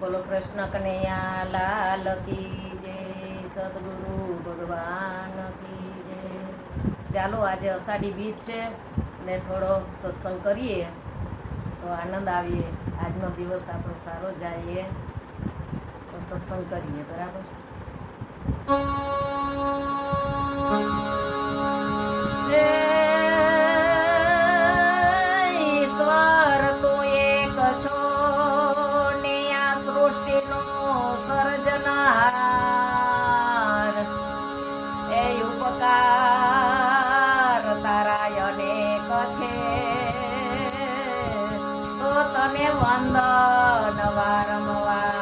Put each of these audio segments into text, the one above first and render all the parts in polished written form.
બોલો કૃષ્ણ કનૈયા લાલ કી જય, સદગુરુ ભગવાન કી જય. ચાલો આજે અષાઢી બીજ છે ને થોડો સત્સંગ કરીએ તો આનંદ આવીએ. આજનો દિવસ આપણો સારો જાય તો સત્સંગ કરીએ. બરાબર. ઈશ્વર તું એક છો ને આ સૃષ્ટિનો સર્જનહાર. એ ઉપકાર તારા અનેક છે તો તને વંદન વારંવાર.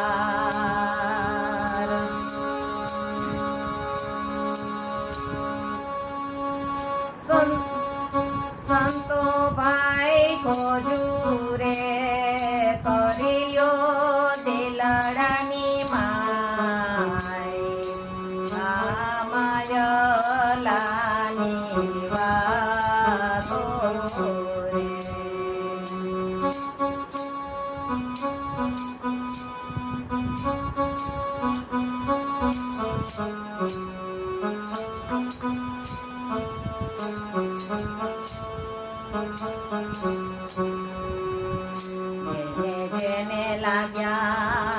સંતો ભાઈ ખોજુરે કરી લ્યો દિલડાની માયલાની વાતો રે. જેને લાગ્યા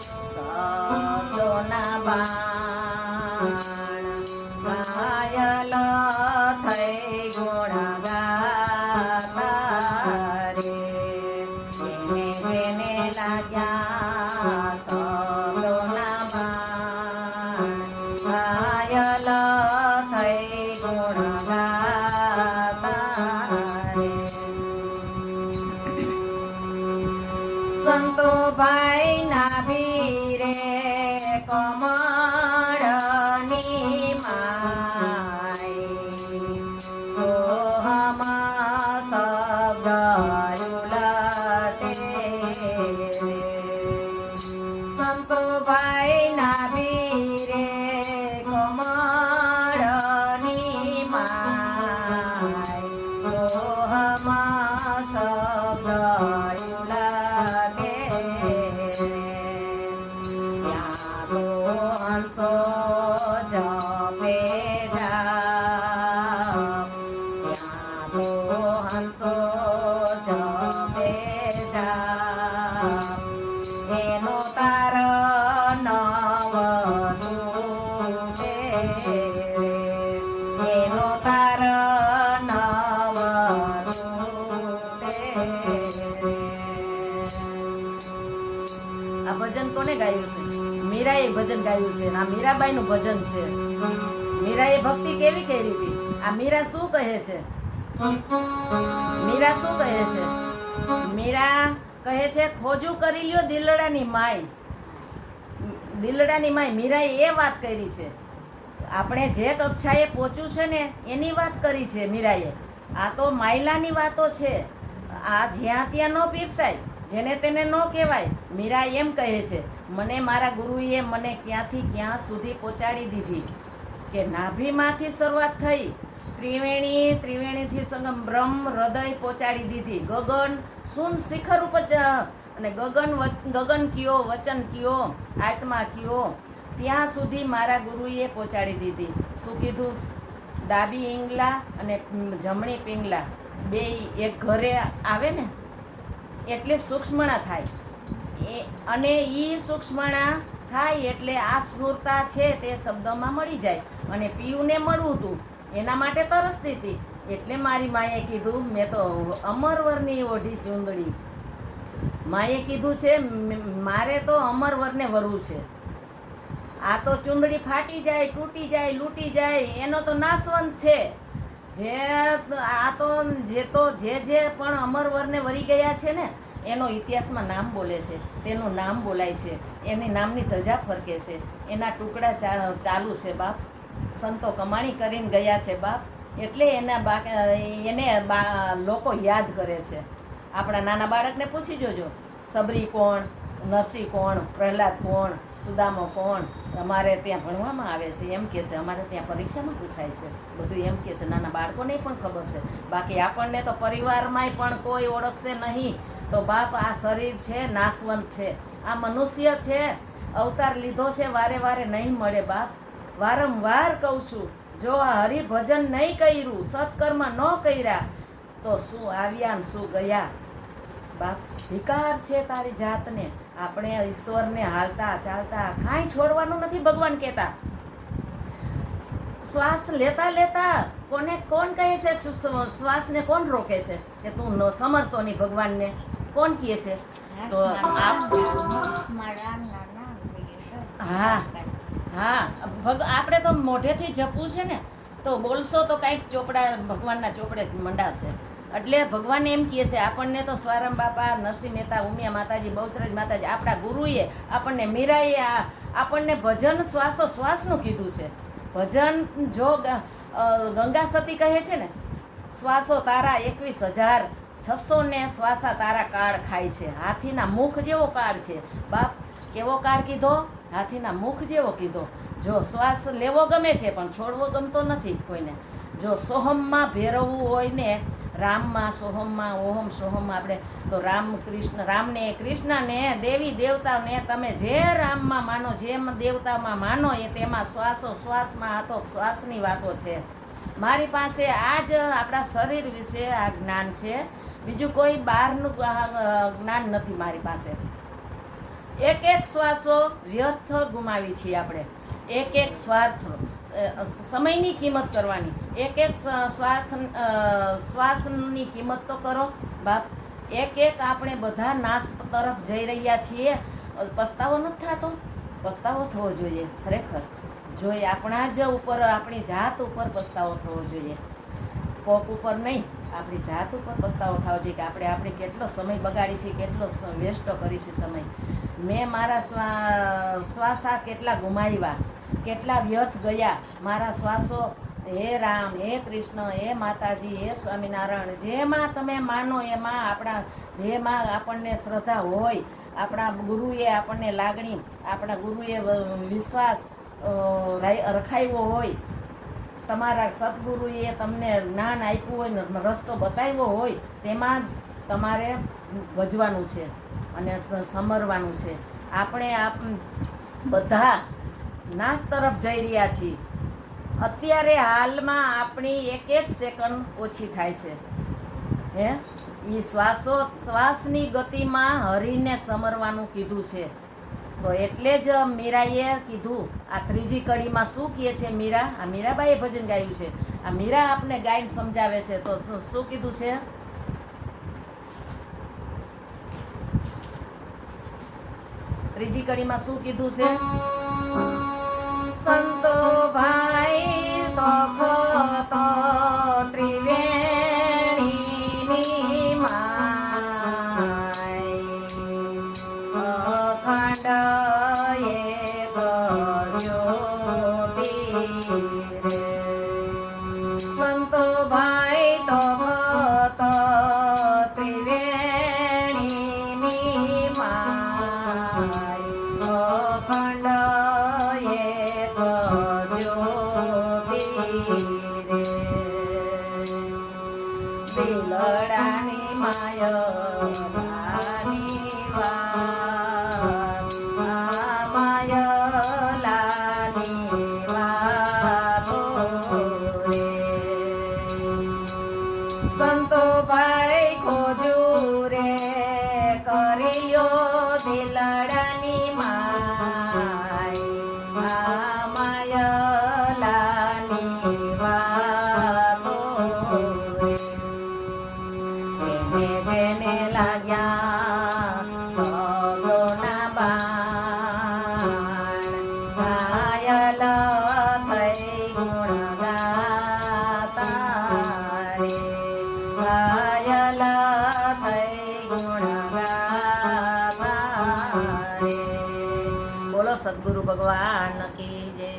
શબ્દોના બાણ, ઘાયલ થઈ ગુણ ગાતા રે. જેને લાગ્યા શબ્દોના બાણ, ઘાયલ થઈ ગુણ ગાતા રે. સંતો ભાઈ ના ભીરે કમળની માય, સોહમાં શબ્દ ઉલટે. સંતો ભાઈ ના ભીરે કમળની માય, સોહમાં શબ્દ હંસો જપે જાપ, ત્યાં તો હંસો જપે જાપ. એનો તાર નવધૂ છે, એનો તાર નવધૂ છે. આ ભજન કોને ગાયું છે? મીરાએ ભજન ગાયું છે. આ મીરાબાઈનું ભજન છે. મીરાએ ભક્તિ કેવી કરી હતી? આ મીરા શું કહે છે? મીરા શું કહે છે? મીરા કહે છે ખોજું કરી લ્યો દિલડાની માય. દિલડાની માય મીરાએ એ વાત કરી છે. આપણે જે કક્ષાએ પહોંચ્યું છે ને એની વાત કરી છે મીરાએ. આ તો માયલાની વાતો છે. આ જ્યાં ત્યાં ન પીરસાય, જેને તેને ન કહેવાય. મીરા એમ કહે છે મને મારા ગુરુએ મને ક્યાંથી ક્યાં સુધી પહોંચાડી દીધી કે નાભીમાંથી શરૂઆત થઈ, ત્રિવેણીથી સંગમ બ્રહ્મ હૃદય પહોંચાડી દીધી. ગગન શૂન શિખર ઉપર અને ગગન કયો, વચન કયો, આત્મા કયો, ત્યાં સુધી મારા ગુરુએ પહોંચાડી દીધી. શું કીધું? ડાબી ઈંગલા અને જમણી પિંગલા બે એક ઘરે આવે ને એટલે સૂક્ષ્મણા થાય. અને એ સૂક્ષ્મણા થાય એટલે આ સુરતા છે તે શબ્દમાં મળી જાય. અને પીયુને મળવું હતું એના માટે તરસતી હતી. એટલે મારી માએ કીધું મેં તો અમરવરની ઓઢી ચૂંદડી. માએ કીધું છે મારે તો અમરવરને વરવું છે. આ તો ચૂંદડી ફાટી જાય, તૂટી જાય, લૂંટી જાય એનો તો નાશવંત છે. જે પણ અમરવરને વરી ગયા છે ને એનો ઇતિહાસમાં નામ બોલે છે, તેનું નામ બોલાય છે, એની નામની ધજા ફરકે છે, એના ટુકડા ચાલુ છે બાપ. સંતો કમાણી કરીને ગયા છે બાપ. એટલે એને લોકો યાદ કરે છે. આપણા નાના બાળકને પૂછી જોજો સબરી કોણ, નરસિંહ કોણ, પ્રહલાદ કોણ, સુદામો કોણ, અમારે ત્યાં ભણવામાં આવે છે એમ કહે છે, અમારે ત્યાં પરીક્ષામાં પૂછાય છે, બધું એમ કહે છે. નાના બાળકોને પણ ખબર છે, બાકી આપણને તો પરિવારમાંય પણ કોઈ ઓળખશે નહીં. તો બાપ, આ શરીર છે નાશવંત છે, આ મનુષ્ય છે, અવતાર લીધો છે, વારે વારે નહીં મળે બાપ. વારંવાર કહું છું, જો આ હરિભજન નહીં કર્યું, સત્કર્મ ન કર્યા, તો શું આવ્યા ને શું ગયા બાપ. ધિકાર છે તારી જાતને. આપણે ઈશ્વરને હાલતા ચાલતા કાંઈ છોડવાનું નથી. ભગવાન કહેતા શ્વાસ લેતા લેતા કોણ કહે છે? શ્વાસને કોણ રોકે છે કે તું સમરતો નહીં? ભગવાનને કોણ કહે છે? તો આપણે તો મોઢેથી જપવું છે ને, તો બોલશો તો કાંઈક ચોપડા ભગવાનના ચોપડે મંડાશે. એટલે ભગવાન એમ કહે છે આપણને તો સ્વારામ બાપા, નરસિંહ મહેતા, ઉમિયા માતાજી, બહુચરાજ માતાજી, આપણા ગુરુએ આપણને, મીરાએ આપણને ભજન શ્વાસોશ્વાસનું કીધું છે. ભજન જો ગંગા સતી કહે છે ને, શ્વાસો તારા 21,600 ને શ્વાસા તારા કાળ ખાય છે. હાથીના મુખ જેવો કાળ છે બાપ. કેવો કાળ કીધો? હાથીના મુખ જેવો કીધો. જો શ્વાસ લેવો ગમે છે પણ છોડવો ગમતો નથી કોઈને. જો સોહમમાં ભેરવવું હોય ને, રામમાં સોહમમાં, ઓહમ સોહમ, આપણે તો રામને કૃષ્ણને, દેવી દેવતાને તમે જે રામમાં માનો, જેમ દેવતામાં માનો, એ તેમાં શ્વાસોશ્વાસમાં આ તો શ્વાસની વાતો છે. મારી પાસે આ જ આપણા શરીર વિશે આ જ્ઞાન છે, બીજું કોઈ બહારનું જ્ઞાન નથી મારી પાસે. એક એક શ્વાસો વ્યર્થ ગુમાવી છીએ આપણે. એક એક સ્વાર્થ, સમયની કિંમત કરવાની. એક એક શ્વાસની કિંમત તો કરો બાપ. એક એક આપણે બધા નાશ તરફ જઈ રહ્યા છીએ. પસ્તાવો નથી થતો? પસ્તાવો થવો જોઈએ ખરેખર. જોઈએ આપણા જ ઉપર, આપણી જાત ઉપર પસ્તાવો થવો જોઈએ, કોક ઉપર નહીં. આપણી જાત ઉપર પસ્તાવો થવો જોઈએ કે આપણે કેટલો સમય બગાડી છે, કેટલો વેસ્ટ કરી છે સમય. મેં મારા શ્વાસા કેટલા ગુમાવ્યા, કેટલા વ્યર્થ ગયા મારા શ્વાસો. હે રામ, હે કૃષ્ણ, હે માતાજી, હે સ્વામિનારાયણ, જેમાં તમે માનો એમાં, જેમાં આપણને શ્રદ્ધા હોય, આપણા ગુરુએ આપણને લાગણી, આપણા ગુરુએ વિશ્વાસ રખાવ્યો હોય, તમારા સદગુરુએ તમને જ્ઞાન આપ્યું હોય ને રસ્તો બતાવ્યો હોય, તેમાં જ તમારે ભજવાનું છે અને સમરવાનું છે. આપણે બધા નાશ તરફ જઈ રહ્યા છીએ. અત્યારે હાલમાં આપણી એક એક સેકન્ડ ઓછી થાય છે. એ શ્વાસોચ્છ્વાસની ગતિમાં હરીને સમરવાનું કીધું છે. તો એટલે જ મીરાએ કીધું. આ ત્રીજી કડીમાં શું કહે છે મીરા? આ મીરાબાઈએ ભજન ગાયું છે. આ મીરા આપને ગાઈને સમજાવે છે. તો શું કીધું છે? ત્રીજી કડીમાં શું કીધું છે? સંતો ભાઈ તો ત્રિવેણીની માય, અખંડ એક જ્યોતિ રે. સંતો ભાઈ તો ત્રિવેણીની માય, અખંડ એક જ્યોતિ રે. દિલડાની માયલાની વાત, માયલાની વાતો રે. સંતો ભાઈ ખોજુ રે કર્યો દિલડાની માય, માયલાની વાતો રે. જેને જેને લાગ્યા શબ્દોના બાણ, ઘાયલ થઈ ગુણ ગાતા રે, ઘાયલ થઈ ગુણ ગાતા રે. બોલો સદગુરુ ભગવાન કી જય.